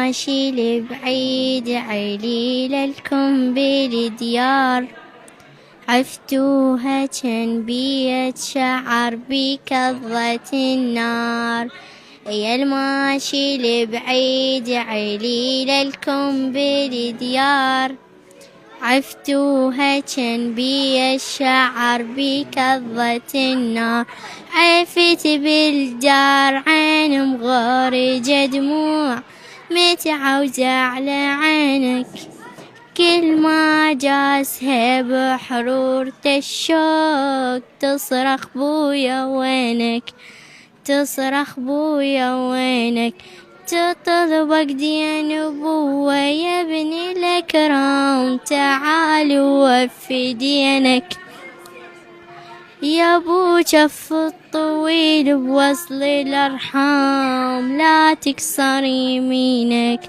الماشي لبعيد عليل الكم بالديار، عفتوها كان بيت شعر بكظة النار. يا الماشي لبعيد عليل الكم بالديار، عفتوها كان بي الشعر بكظة النار. عفت بالدار عين مغارجة دموع، متعوزة على عينك، كل ما جاسها بحرورة الشوق تصرخ بويا وينك، تصرخ بويا وينك. تطلبك دين أبوة يا ابن الأكرام، تعال ووفي دينك. يا ابو جف الطويل بوصل الأرحام، لا تكسر يمينك،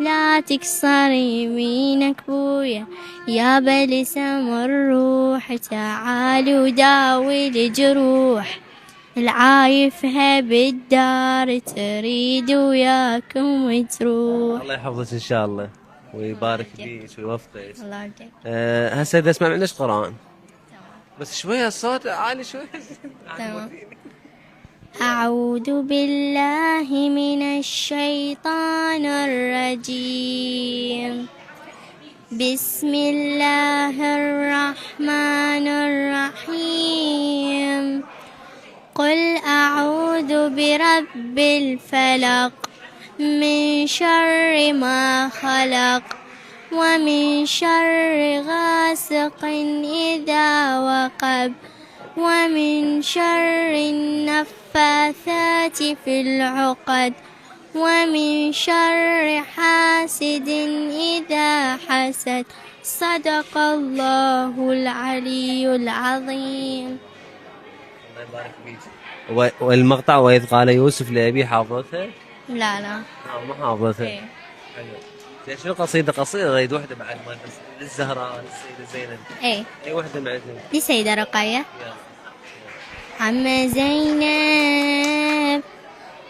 لا تكسر يمينك بويا يا بلسم الروح، تعال وداوي الجروح، العايفها بالدار تريد وياكم تروح. الله يحفظك ان شاء الله ويبارك فيك ويوفقك. الله يرجعك. هسه اذا اسمع منك قرآن بس شويه الصوت عالي شويه. تمام. أعوذ بالله من الشيطان الرجيم، بسم الله الرحمن الرحيم. قل أعوذ برب الفلق، من شر ما خلق، ومن شر غاسق إذا وقب، ومن شر النفاثات في العقد، ومن شر حاسد إذا حسد. صدق الله العلي العظيم. الله يبارك فيك. والمقطع وإذ قال يوسف لأبيه حافظتها؟ لا لا ما حافظتها. إيه. حلو. زين شنو قصيدة غيد وحدة بعد ما للزهراء للسيدة زينب. ايه أي وحدة معزة. لسيدة رقية. عم زينب،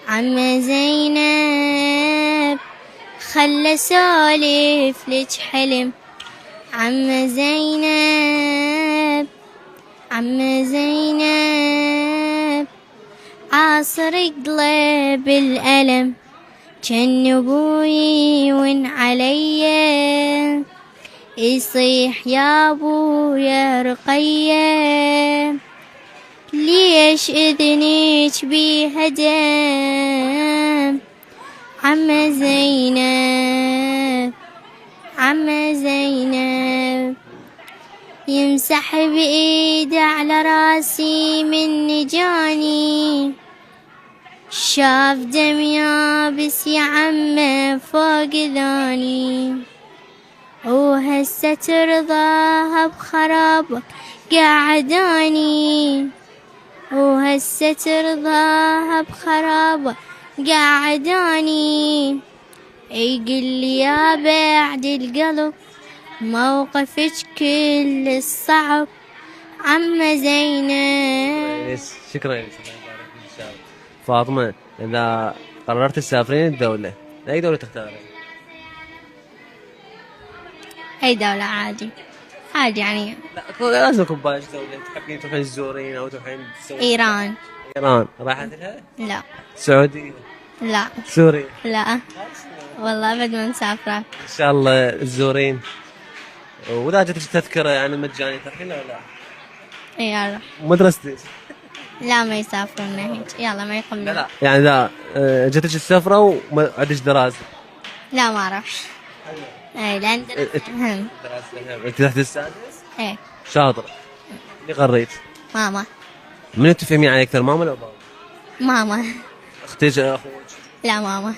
عم زينب، خلى سولف لك حلم. عم زينب، عم زينب، عاصر قلب الألم، جن ابوي وان علي، يصيح يا ابو يا رقية، ليش اذنيك بيها دم. عم زينب، عم زينب، يمسح بإيده على راسي من نجاني، شاف دم يابس يا عمه فوق ذاني، وهسه ترضاها بخرابك قعداني، وهسه ترضاها بخرابك قعداني. يقول لي يا بعد القلب موقفك كل الصعب. عم زينب. شكرا لك. فاطمة إذا قررت تسافرين الدولة أي دولة تختارين؟ أي دولة عادي عادي يعني. لا لازم يكون بالك دولة تحبين تروحين تزورين أو تروحين تسوين. إيران. إيران راحت لها؟ لا. السعودية؟ لا. سوريا؟ لا والله أبد ما مسافرة. إن شاء الله تزورين. وإذا جتك تذكرة يعني مجانية تروحين ولا لا؟ يلا. مدرستي؟ لا ما يسافرون هيك، يلا ما يقومون. لا يعني إذا جتك السفرة وعندك دراسة؟ لا ما راح. اي لان هم. انت تحت السادس؟ ايه. شاطر. اللي قريت؟ ماما. من تفهمين علي اكثر، ماما ولا بابا؟ ماما. اختك اخوك؟ لا ماما.